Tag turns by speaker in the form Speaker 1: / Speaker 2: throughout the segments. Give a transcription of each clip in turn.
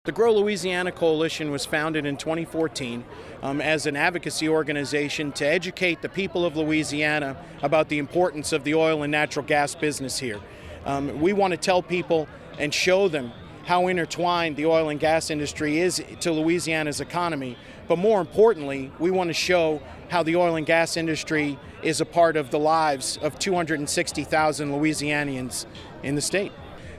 Speaker 1: The Grow Louisiana Coalition was founded in 2014 as an advocacy organization to educate the people of Louisiana about the importance of the oil and natural gas business here. We want to tell people and show them how intertwined the oil and gas industry is to Louisiana's economy, but more importantly, we want to show how the oil and gas industry is a part of the lives of 260,000 Louisianians in the state.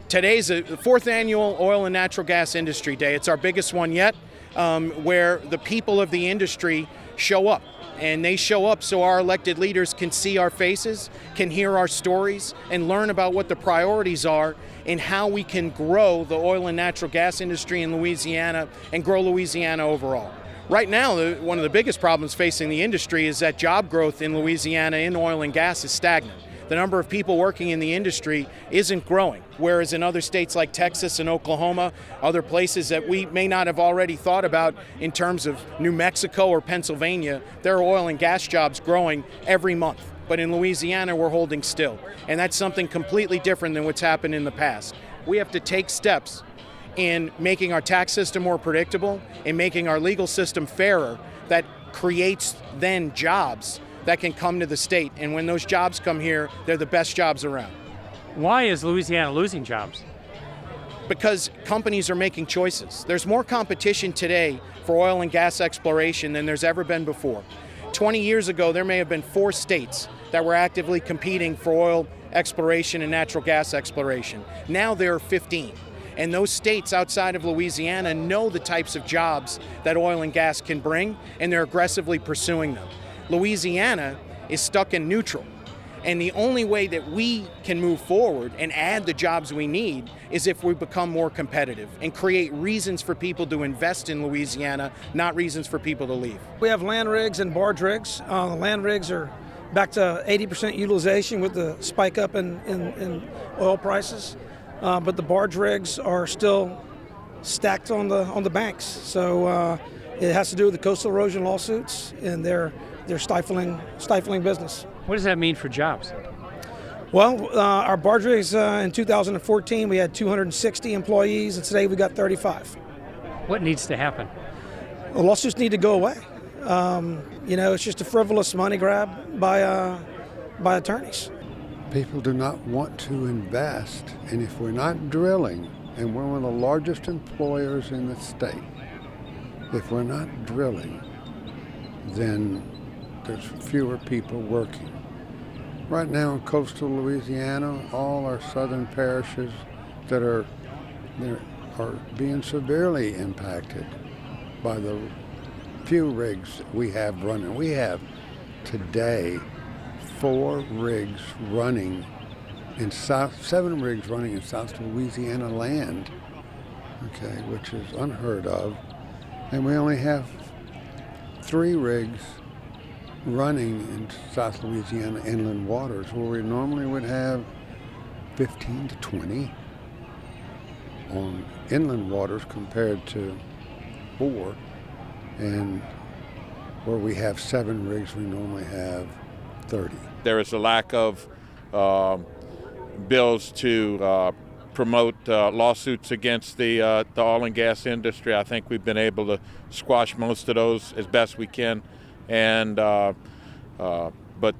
Speaker 1: Today's the fourth annual Oil and Natural Gas Industry Day. It's our biggest one yet, where the people of the industry show up. And they show up so our elected leaders can see our faces, can hear our stories, and learn about what the priorities are and how we can grow the oil and natural gas industry in Louisiana and grow Louisiana overall. Right now, one of the biggest problems facing the industry is that job growth in Louisiana in oil and gas is stagnant. The number of people working in the industry isn't growing, whereas in other states like Texas and Oklahoma, other places that we may not have already thought about in terms of New Mexico or Pennsylvania, there are oil and gas jobs growing every month. But in Louisiana, we're holding still. And that's something completely different than what's happened in the past. We have to take steps in making our tax system more predictable and making our legal system fairer that creates then jobs that can come to the state. And when those jobs come here, they're the best jobs around.
Speaker 2: Why is Louisiana losing jobs?
Speaker 1: Because companies are making choices. There's more competition today for oil and gas exploration than there's ever been before. 20 years ago, there may have been 4 states that were actively competing for oil exploration and natural gas exploration. Now there are 15. And those states outside of Louisiana know the types of jobs that oil and gas can bring, and they're aggressively pursuing them. Louisiana is stuck in neutral. And the only way that we can move forward and add the jobs we need is if we become more competitive and create reasons for people to invest in Louisiana, not reasons for people to leave.
Speaker 3: We have land rigs and barge rigs. The land rigs are back to 80% utilization with the spike up in oil prices. But the barge rigs are still stacked on the banks. So it has to do with the coastal erosion lawsuits, and they're stifling business.
Speaker 2: What does that mean for jobs?
Speaker 3: Well, our barge rigs in 2014, we had 260 employees, and today we got 35.
Speaker 2: What needs to happen?
Speaker 3: The lawsuits need to go away. It's just a frivolous money grab by attorneys.
Speaker 4: People do not want to invest, and if we're not drilling, and we're one of the largest employers in the state, if we're not drilling, then there's fewer people working. Right now in coastal Louisiana, all our southern parishes that are being severely impacted by the few rigs that we have running. We have today 7 rigs running in South Louisiana land, okay, which is unheard of. And we only have 3 rigs running in South Louisiana inland waters, where we normally would have 15 to 20 on inland waters compared to 4. And where we have 7 rigs, we normally have 30.
Speaker 5: There is a lack of bills to promote lawsuits against the oil and gas industry. I think we've been able to squash most of those as best we can, and but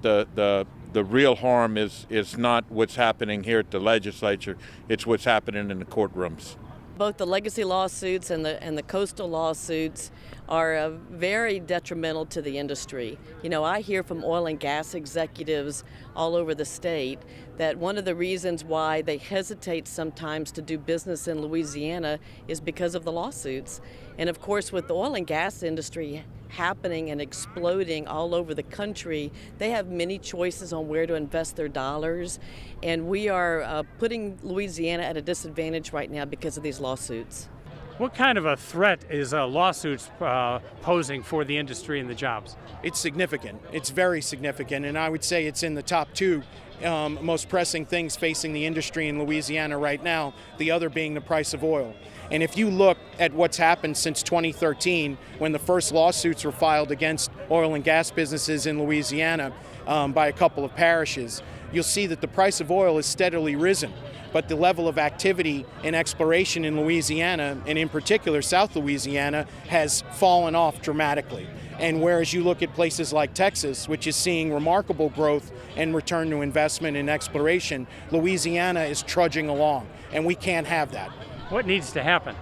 Speaker 5: the real harm is not what's happening here at the legislature. It's what's happening in the courtrooms.
Speaker 6: Both the legacy lawsuits and the coastal lawsuits are very detrimental to the industry. You know, I hear from oil and gas executives all over the state that one of the reasons why they hesitate sometimes to do business in Louisiana is because of the lawsuits. And of course, with the oil and gas industry happening and exploding all over the country, they have many choices on where to invest their dollars, and we are putting Louisiana at a disadvantage right now because of these lawsuits.
Speaker 2: What kind of a threat is lawsuits posing for the industry and the jobs?
Speaker 1: It's significant. It's very significant, and I would say it's in the top 2 most pressing things facing the industry in Louisiana right now, the other being the price of oil. And if you look at what's happened since 2013, when the first lawsuits were filed against oil and gas businesses in Louisiana by a couple of parishes, you'll see that the price of oil has steadily risen. But the level of activity and exploration in Louisiana, and in particular South Louisiana, has fallen off dramatically. And whereas you look at places like Texas, which is seeing remarkable growth and return to investment in exploration, Louisiana is trudging along, and we can't have that.
Speaker 2: What needs to happen?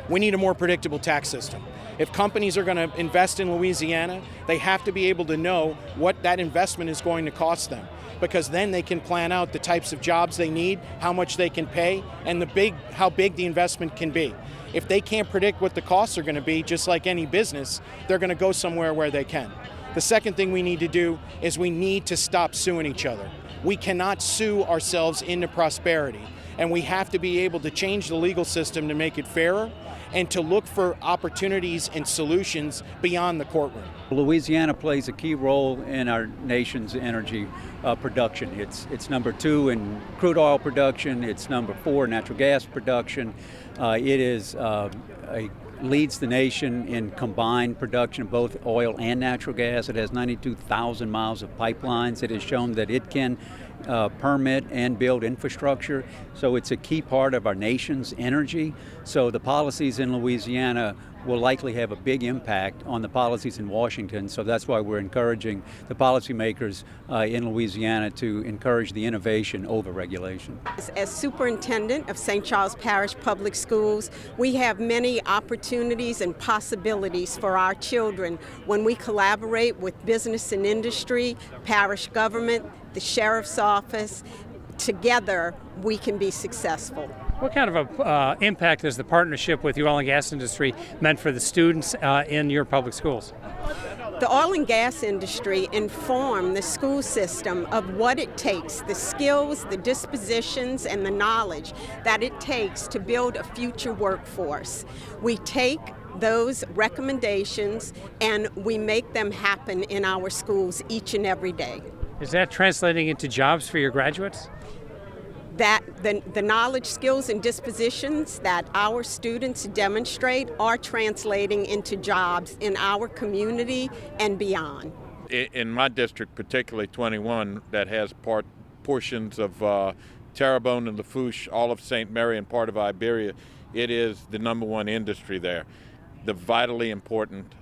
Speaker 1: We need a more predictable tax system. If companies are going to invest in Louisiana, they have to be able to know what that investment is going to cost them, because then they can plan out the types of jobs they need, how much they can pay, and how big the investment can be. If they can't predict what the costs are going to be, just like any business, they're going to go somewhere where they can. The second thing we need to do is we need to stop suing each other. We cannot sue ourselves into prosperity, and we have to be able to change the legal system to make it fairer and to look for opportunities and solutions beyond the courtroom.
Speaker 7: Louisiana plays a key role in our nation's energy production. It's number 2 in crude oil production. It's number 4 in natural gas production. Leads the nation in combined production of both oil and natural gas. It has 92,000 miles of pipelines. It has shown that it can permit and build infrastructure. So it's a key part of our nation's energy. So the policies in Louisiana will likely have a big impact on the policies in Washington. So that's why we're encouraging the policymakers in Louisiana to encourage the innovation over regulation.
Speaker 8: As superintendent of St. Charles Parish Public Schools, we have many opportunities and possibilities for our children when we collaborate with business and industry, parish government, the sheriff's office. Together, we can be successful.
Speaker 2: What kind of a impact has the partnership with the oil and gas industry meant for the students in your public schools?
Speaker 8: The oil and gas industry inform the school system of what it takes, the skills, the dispositions, and the knowledge that it takes to build a future workforce. We take those recommendations and we make them happen in our schools each and every day.
Speaker 2: Is that translating into jobs for your graduates?
Speaker 8: That the knowledge, skills, and dispositions that our students demonstrate are translating into jobs in our community and beyond.
Speaker 5: In my district, particularly 21, that has portions of Terrebonne and Lafourche, all of St. Mary and part of Iberia, it is the number 1 industry there. The vitally important.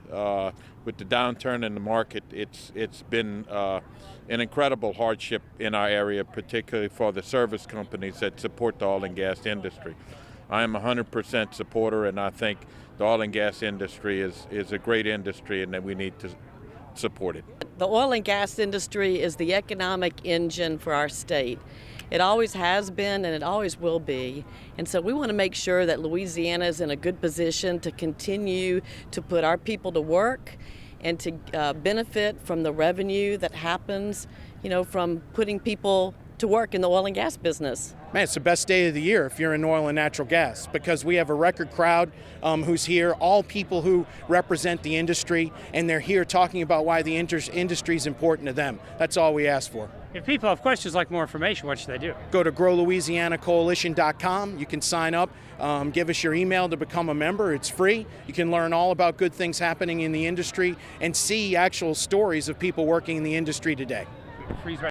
Speaker 5: With the downturn in the market, it's been an incredible hardship in our area, particularly for the service companies that support the oil and gas industry. I am 100% supporter, and I think the oil and gas industry is a great industry and that we need to support it.
Speaker 6: The oil and gas industry is the economic engine for our state. It always has been and it always will be. And so we want to make sure that Louisiana is in a good position to continue to put our people to work and to benefit from the revenue that happens, from putting people to work in the oil and gas business.
Speaker 1: Man, it's the best day of the year if you're in oil and natural gas, because we have a record crowd who's here, all people who represent the industry, and they're here talking about why the industry is important to them. That's all we ask for.
Speaker 2: If people have questions, like more information, what should they do?
Speaker 1: Go to growlouisianacoalition.com. You can sign up, give us your email to become a member. It's free. You can learn all about good things happening in the industry and see actual stories of people working in the industry today.
Speaker 2: Freeze right